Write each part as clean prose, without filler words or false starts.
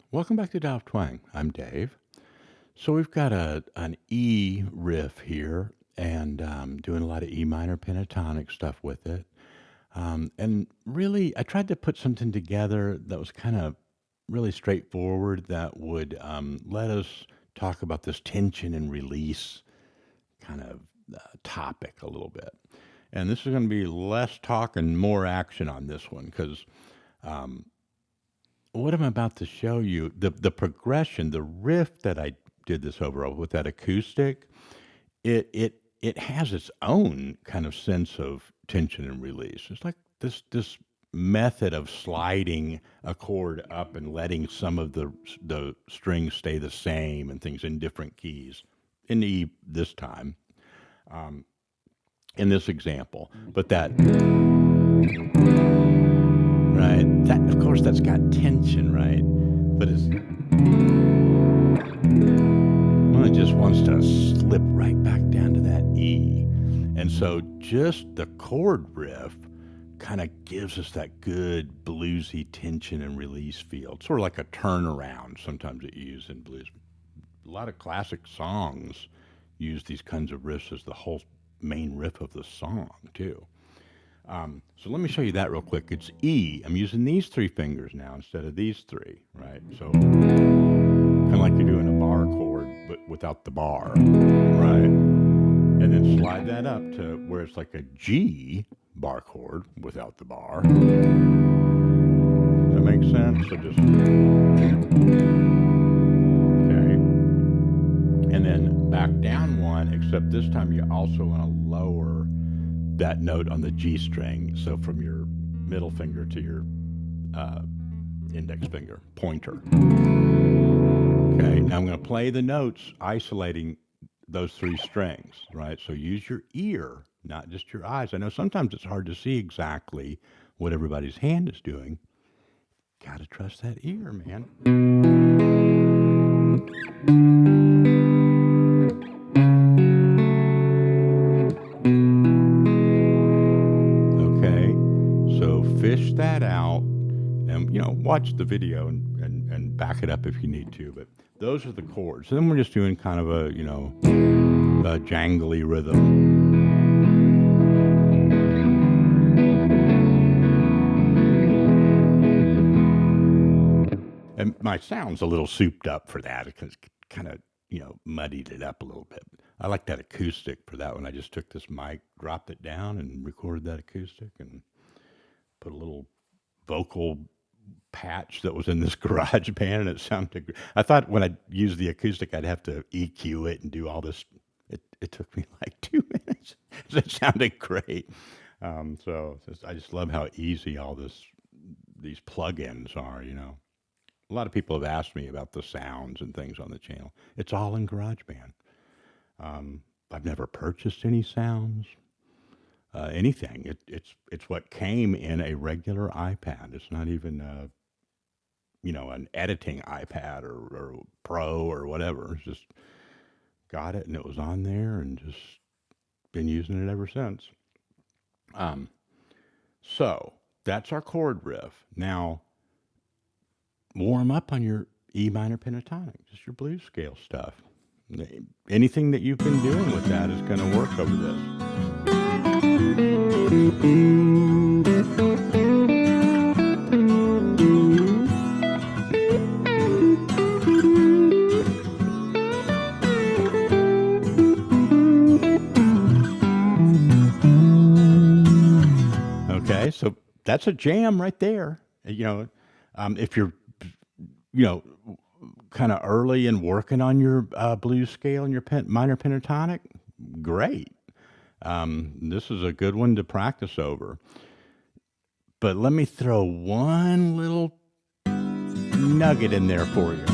Welcome back to Dial of Twang. I'm Dave. So we've got an E riff here, and doing a lot of E minor pentatonic stuff with it. And really, I tried to put something together that was kind of really straightforward that would let us talk about this tension and release kind of topic a little bit. And this is going to be less talk and more action on this one because what I'm about to show you, the progression, the riff that I did this over with that acoustic, it has its own kind of sense of tension and release. It's like this method of sliding a chord up and letting some of the strings stay the same and things in different keys. In E this time, in this example, but that right, that of course that's got tension, right? But it's well, it just wants to slip right back down to that E. And so just the chord riff kind of gives us that good bluesy tension and release feel. It's sort of like a turnaround sometimes it used in blues. A lot of classic songs use these kinds of riffs as the whole main riff of the song, too. So let me show you that real quick. It's E. I'm using these three fingers now instead of these three, right? So kind of like you're doing a bar chord, but without the bar, right? And then slide that up to where it's like a G bar chord without the bar. Does that make sense? So just, okay. And then back down one, except this time you also want to lower that note on the G string. So from your middle finger to your index finger, pointer. Okay, now I'm going to play the notes isolating those three strings, right? So use your ear, not just your eyes. I know sometimes it's hard to see exactly what everybody's hand is doing. Got to trust that ear, man. Okay, so fish that out and, watch the video and back it up if you need to. But those are the chords. And then we're just doing kind of a jangly rhythm. And my sound's a little souped up for that because it kind of, muddied it up a little bit. I like that acoustic for that one. I just took this mic, dropped it down, and recorded that acoustic and put a little vocal patch that was in this garage band, and it sounded great. I thought when I used the acoustic, I'd have to EQ it and do all this. It took me like 2 minutes. It sounded great. I just love how easy all these plugins are. A lot of people have asked me about the sounds and things on the channel. It's all in GarageBand. I've never purchased any sounds, anything. It's what came in a regular iPad. It's not even an editing iPad or Pro or whatever. It's just got it and it was on there and just been using it ever since. So that's our chord riff. Now warm up on your E minor pentatonic, just your blues scale stuff. Anything that you've been doing with that is going to work over this. Okay, so that's a jam right there. If you're, kind of early and working on your blues scale and your minor pentatonic, great. This is a good one to practice over. But let me throw one little nugget in there for you.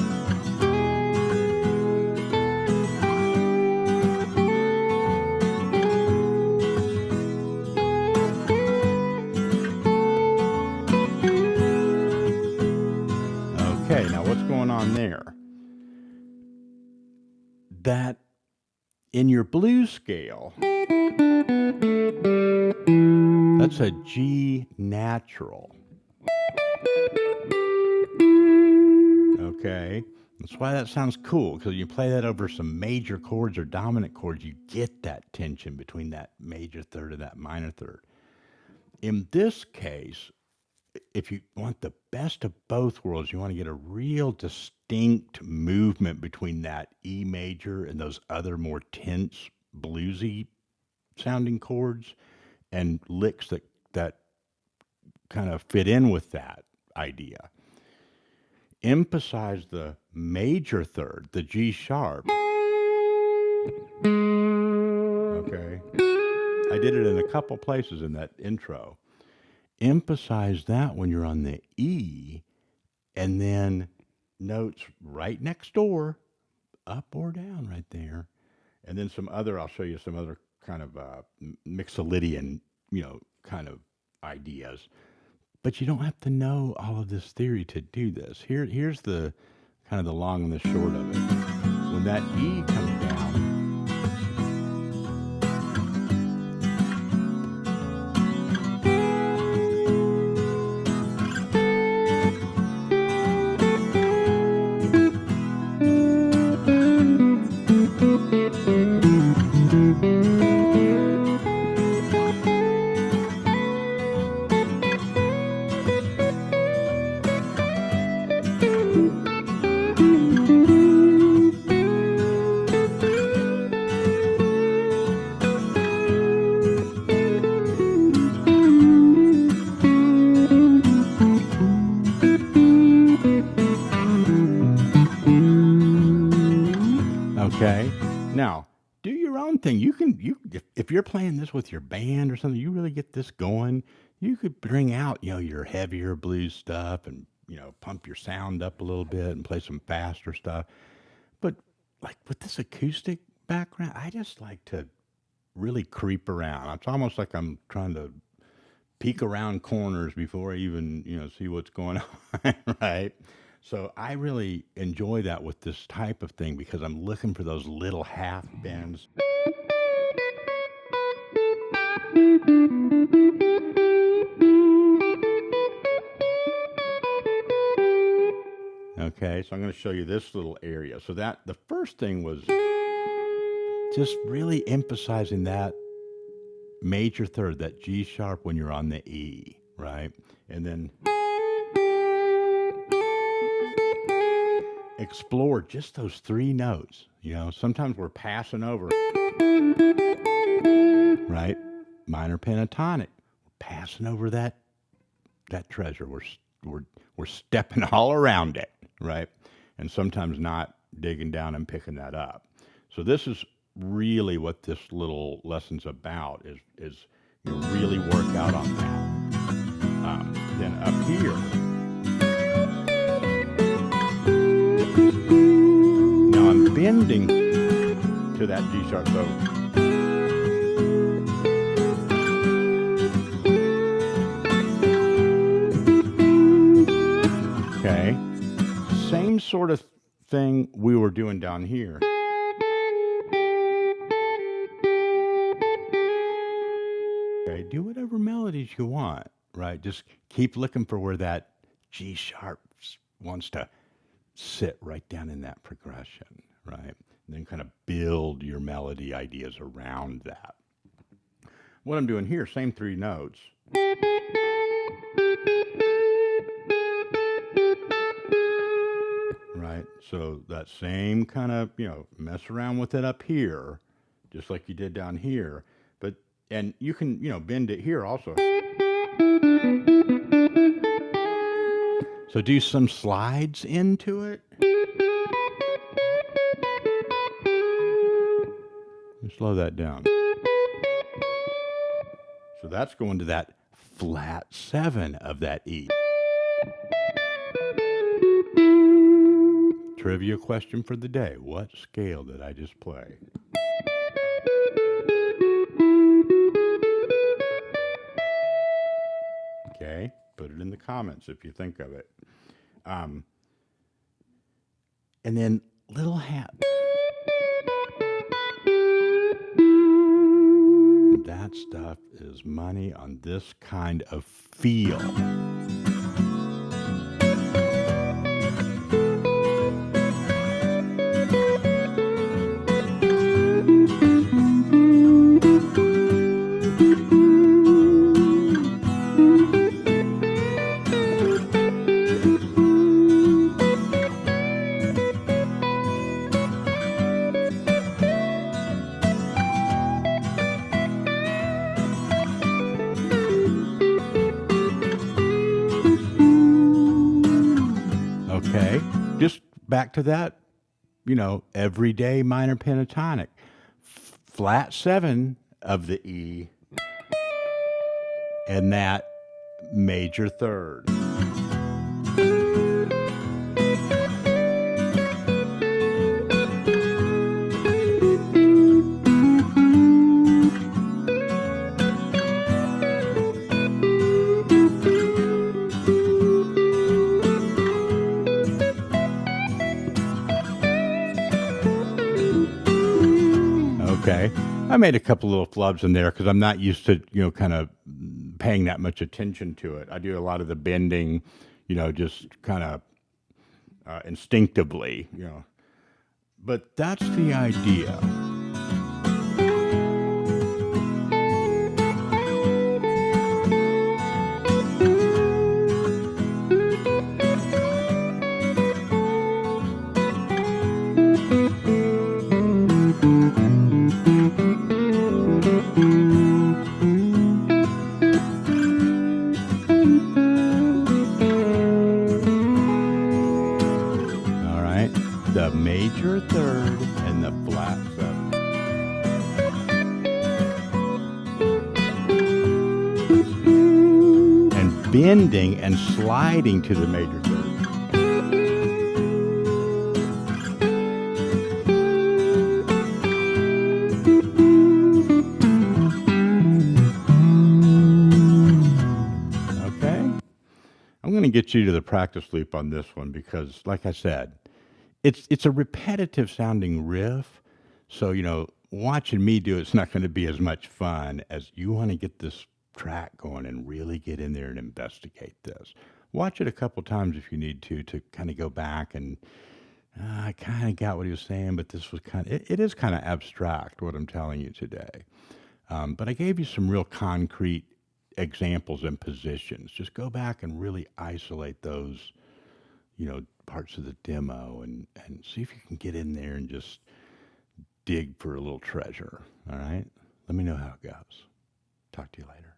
Okay, now what's going on there? That in your blues scale, that's a G natural. Okay. That's why that sounds cool, because you play that over some major chords or dominant chords, you get that tension between that major third and that minor third. In this case, if you want the best of both worlds, you want to get a real distinct movement between that E major and those other more tense, bluesy sounding chords and licks that kind of fit in with that idea. Emphasize the major third, the G sharp. Okay. I did it in a couple places in that intro. Emphasize that when you're on the E, and then notes right next door, up or down right there. And then I'll show you some other kind of Mixolydian, kind of ideas. But you don't have to know all of this theory to do this. Here's the kind of the long and the short of it. When that E comes down, okay. Now, do your own thing. If you're playing this with your band or something, you really get this going. You could bring out, your heavier blues stuff and, pump your sound up a little bit and play some faster stuff. But like with this acoustic background, I just like to really creep around. It's almost like I'm trying to peek around corners before I even, see what's going on, right? So I really enjoy that with this type of thing because I'm looking for those little half bends. Okay, so I'm going to show you this little area. So that the first thing was just really emphasizing that major third, that G sharp when you're on the E, right? And then explore just those three notes. Sometimes we're passing over, right? Minor pentatonic, we're passing over that treasure. We're stepping all around it, right? And sometimes not digging down and picking that up. So this is really what this little lesson's about, is really work out on that. Then up here, now I'm bending to that G sharp. So okay, same sort of thing we were doing down here. Okay, do whatever melodies you want, right? Just keep looking for where that G sharp wants to sit right down in that progression, right? And then kind of build your melody ideas around that. What I'm doing here, same three notes. Right? So that same kind of, mess around with it up here, just like you did down here. And you can, bend it here also. So do some slides into it. And slow that down. So that's going to that flat 7 of that E. Trivia question for the day. What scale did I just play? Okay, put it in the comments if you think of it. And then little hat. That stuff is money on this kind of feel. just back to that, everyday minor pentatonic. Flat 7 of the E and that major third. Okay. I made a couple little flubs in there because I'm not used to, kind of paying that much attention to it. I do a lot of the bending, just kind of instinctively. But that's the idea. All right. The major third and the flat 7. And bending and sliding to the major third. Okay. I'm going to get you to the practice loop on this one because, like I said, it's a repetitive sounding riff. So, watching me do it's not going to be as much fun as you want to get this track going and really get in there and investigate this. Watch it a couple times if you need to kind of go back and I kind of got what he was saying, but this was it is kind of abstract what I'm telling you today. But I gave you some real concrete examples and positions. Just go back and really isolate those, parts of the demo and see if you can get in there and just dig for a little treasure. All right? Let me know how it goes. Talk to you later.